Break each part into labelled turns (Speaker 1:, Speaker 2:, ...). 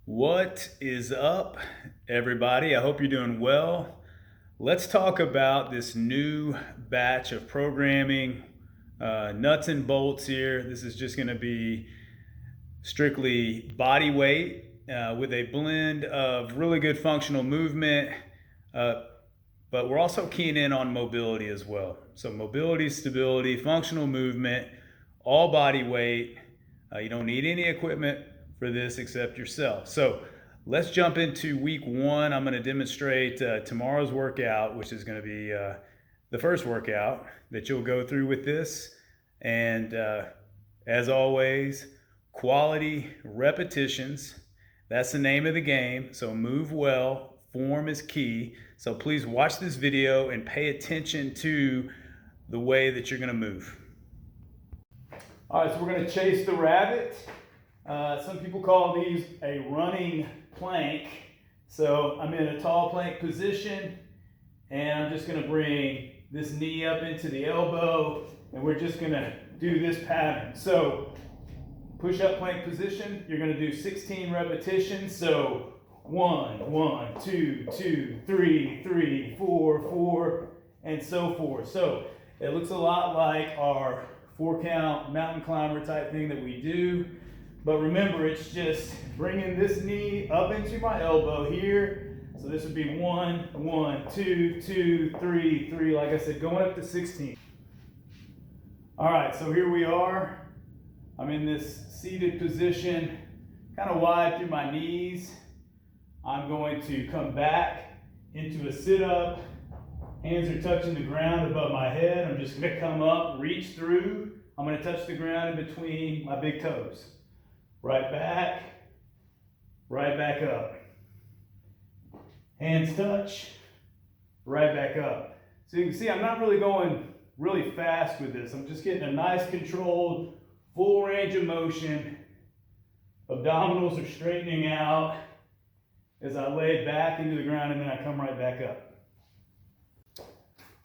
Speaker 1: What is up, everybody? I hope you're doing well. Let's talk about this new batch of programming, nuts and bolts here. This is just going to be strictly body weight with a blend of really good functional movement, uh, but we're also keying in on mobility as well. So mobility, stability, functional movement, all body weight. You don't need any equipment for this except yourself. So let's jump into week one. I'm going to demonstrate tomorrow's workout, which is going to be the first workout that you'll go through with this. And as always, quality repetitions. That's the name of the game. So move well, form is key. So please watch this video and pay attention to the way that you're going to move. All right, so we're going to chase the rabbit. Some people call these a running plank. So I'm in a tall plank position, and I'm just going to bring this knee up into the elbow, and we're just going to do this pattern. So push-up plank position, you're going to do 16 repetitions. So 1, 1, 2, 2, 3, 3, 4, 4, and so forth. So it looks a lot like our 4-count mountain climber type thing that we do. But remember, it's just bringing this knee up into my elbow here. So this would be 1, 1, 2, 2, 3, 3, like I said, going up to 16. All right, so here we are. I'm in this seated position, kind of wide through my knees. I'm going to come back into a sit-up. Hands are touching the ground above my head. I'm just going to come up, reach through. I'm going to touch the ground in between my big toes. Right back up. Hands touch, right back up. So you can see I'm not really going really fast with this. I'm just getting a nice controlled, full range of motion. Abdominals are straightening out as I lay back into the ground, and then I come right back up.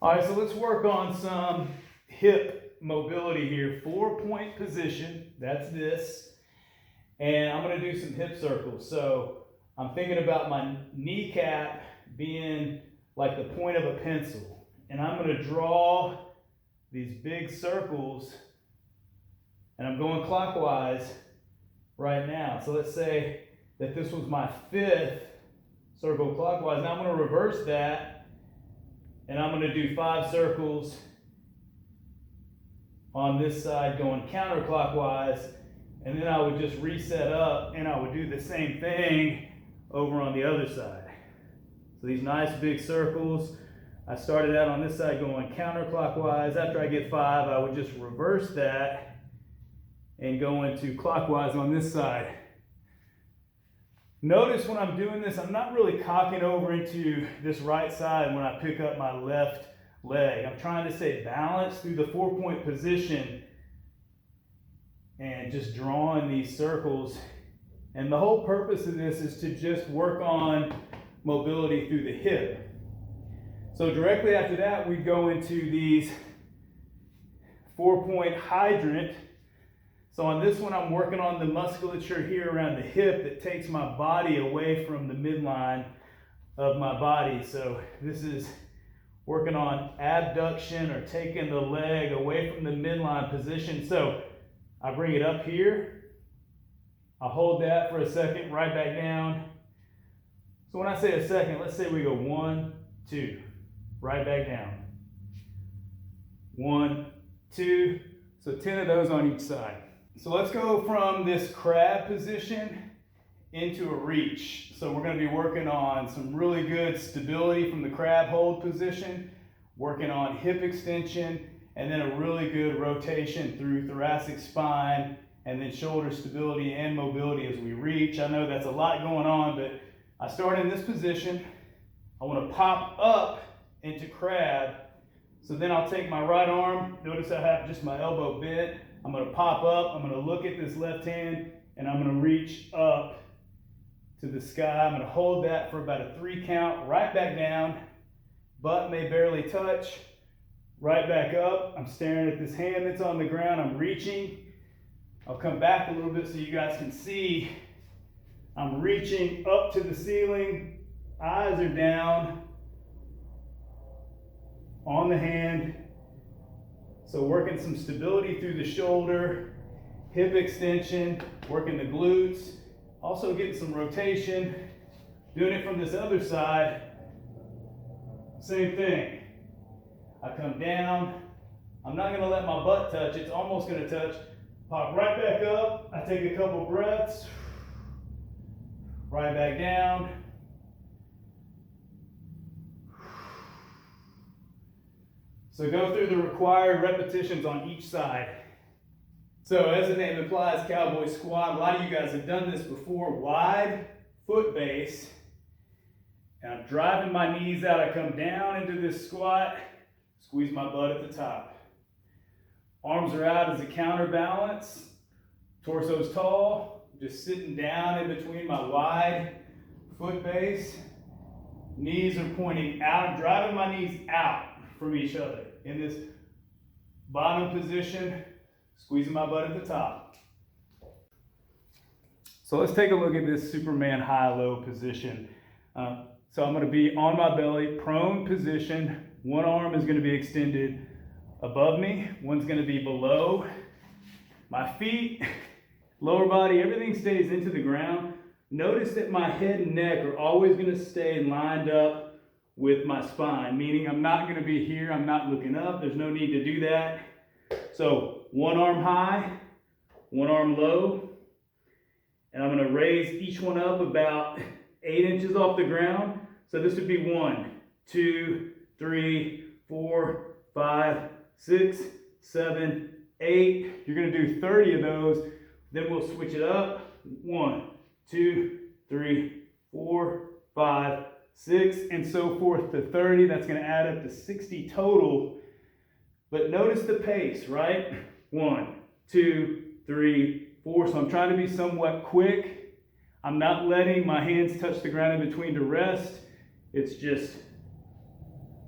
Speaker 1: All right, so let's work on some hip mobility here. 4-point position, that's this. And I'm going to do some hip circles. So I'm thinking about my kneecap being like the point of a pencil. And I'm going to draw these big circles, and I'm going clockwise right now. So let's say that this was my 5th circle clockwise. Now I'm going to reverse that, and I'm going to do 5 circles on this side going counterclockwise. And then I would just reset up, and I would do the same thing over on the other side. So these nice big circles. I started out on this side going counterclockwise. After I get 5, I would just reverse that and go into clockwise on this side. Notice when I'm doing this, I'm not really cocking over into this right side when I pick up my left leg. I'm trying to stay balanced through the 4-point position and just drawing these circles. And the whole purpose of this is to just work on mobility through the hip. So directly after that, we go into these 4-point hydrant. So on this one, I'm working on the musculature here around the hip that takes my body away from the midline of my body. So this is working on abduction, or taking the leg away from the midline position. So I bring it up here, I hold that for a second, right back down. So when I say a second, let's say we go 1, 2, right back down. 1, 2, so 10 of those on each side. So let's go from this crab position into a reach. So we're going to be working on some really good stability from the crab hold position, working on hip extension, and then a really good rotation through thoracic spine, and then shoulder stability and mobility as we reach. I know that's a lot going on, but I start in this position. I want to pop up into crab. So then I'll take my right arm. Notice I have just my elbow bent. I'm going to pop up. I'm going to look at this left hand, and I'm going to reach up to the sky. I'm going to hold that for about a 3 count, right back down. Butt may barely touch. Right back up. I'm staring at this hand that's on the ground. I'm reaching. I'll come back a little bit so you guys can see I'm reaching up to the ceiling, eyes are down on the hand. So working some stability through the shoulder, hip extension, working the glutes, also getting some rotation. Doing it from this other side, same thing. I come down, I'm not gonna let my butt touch, it's almost gonna touch. Pop right back up, I take a couple breaths, right back down. So go through the required repetitions on each side. So as the name implies, cowboy squat. A lot of you guys have done this before. Wide foot base. And I'm driving my knees out. I come down into this squat, squeeze my butt at the top. Arms are out as a counterbalance. Torso's tall. Just sitting down in between my wide foot base. Knees are pointing out. I'm driving my knees out from each other in this bottom position, squeezing my butt at the top. So let's take a look at this Superman high-low position. So I'm going to be on my belly, prone position. One arm is going to be extended above me, one's going to be below. My feet, lower body, everything stays into the ground. Notice that my head and neck are always going to stay lined up with my spine, meaning I'm not going to be here, I'm not looking up, there's no need to do that. So one arm high, one arm low, and I'm going to raise each one up about 8 inches off the ground. So this would be 1, 2, 3, 4, 5, 6, 7, 8. You're going to do 30 of those. Then we'll switch it up. 1, 2, 3, 4, 5, 6, and so forth to 30. That's going to add up to 60 total. But notice the pace, right? 1, 2, 3, 4. So I'm trying to be somewhat quick. I'm not letting my hands touch the ground in between to rest. It's just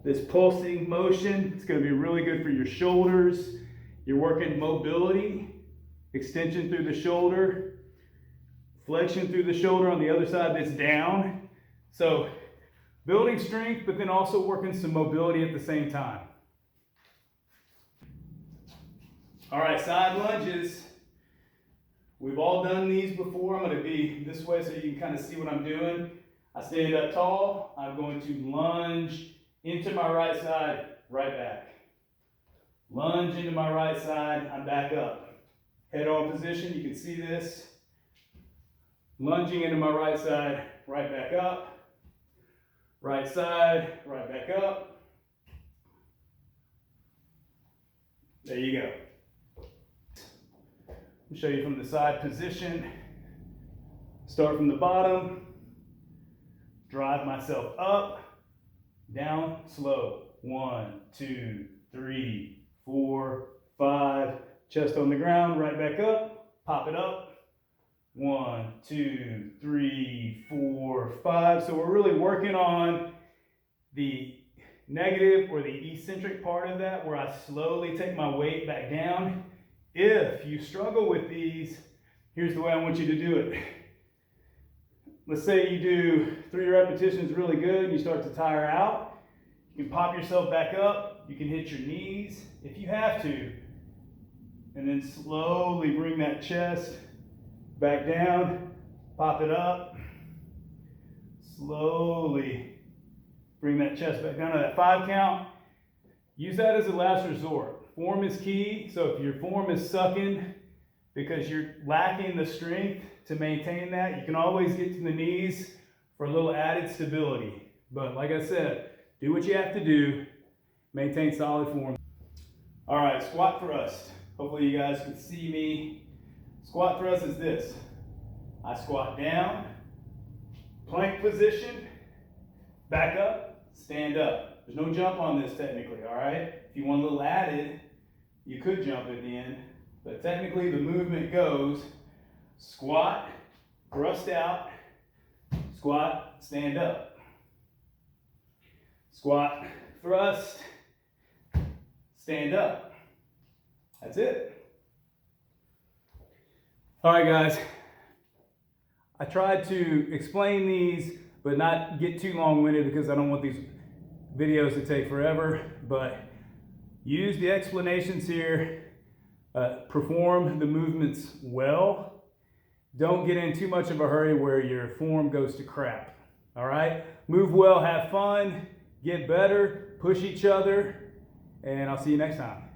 Speaker 1: this pulsing motion. It's going to be really good for your shoulders. You're working mobility, extension through the shoulder, flexion through the shoulder on the other side that's down. So building strength, but then also working some mobility at the same time. All right, side lunges. We've all done these before. I'm going to be this way so you can kind of see what I'm doing. I stand up tall. I'm going to lunge into my right side, right back. Lunge into my right side, I'm back up. Head on position, you can see this. Lunging into my right side, right back up. Right side, right back up. There you go. I'll show you from the side position. Start from the bottom. Drive myself up, down, slow. 1, 2, 3, 4, 5. Chest on the ground, right back up. Pop it up. 1, 2, 3, 4, 5. So we're really working on the negative or the eccentric part of that, where I slowly take my weight back down. If you struggle with these, here's the way I want you to do it. Let's say you do 3 repetitions really good and you start to tire out. You can pop yourself back up. You can hit your knees if you have to. And then slowly bring that chest back down. Pop it up. Slowly bring that chest back down to that 5 count. Use that as a last resort. Form is key. So if your form is sucking because you're lacking the strength to maintain that, you can always get to the knees for a little added stability. But like I said, do what you have to do, maintain solid form. All right, squat thrust. Hopefully you guys can see me. Squat thrust is this. I squat down, plank position, back up, stand up. There's no jump on this technically, all right? If you want a little added, you could jump at the end, but technically the movement goes squat, thrust out, squat, stand up. Squat, thrust, stand up. That's it. All right, guys. I tried to explain these, but not get too long-winded because I don't want these videos to take forever. But use the explanations here. Perform the movements well. Don't get in too much of a hurry where your form goes to crap. All right? Move well, have fun, get better, push each other, and I'll see you next time.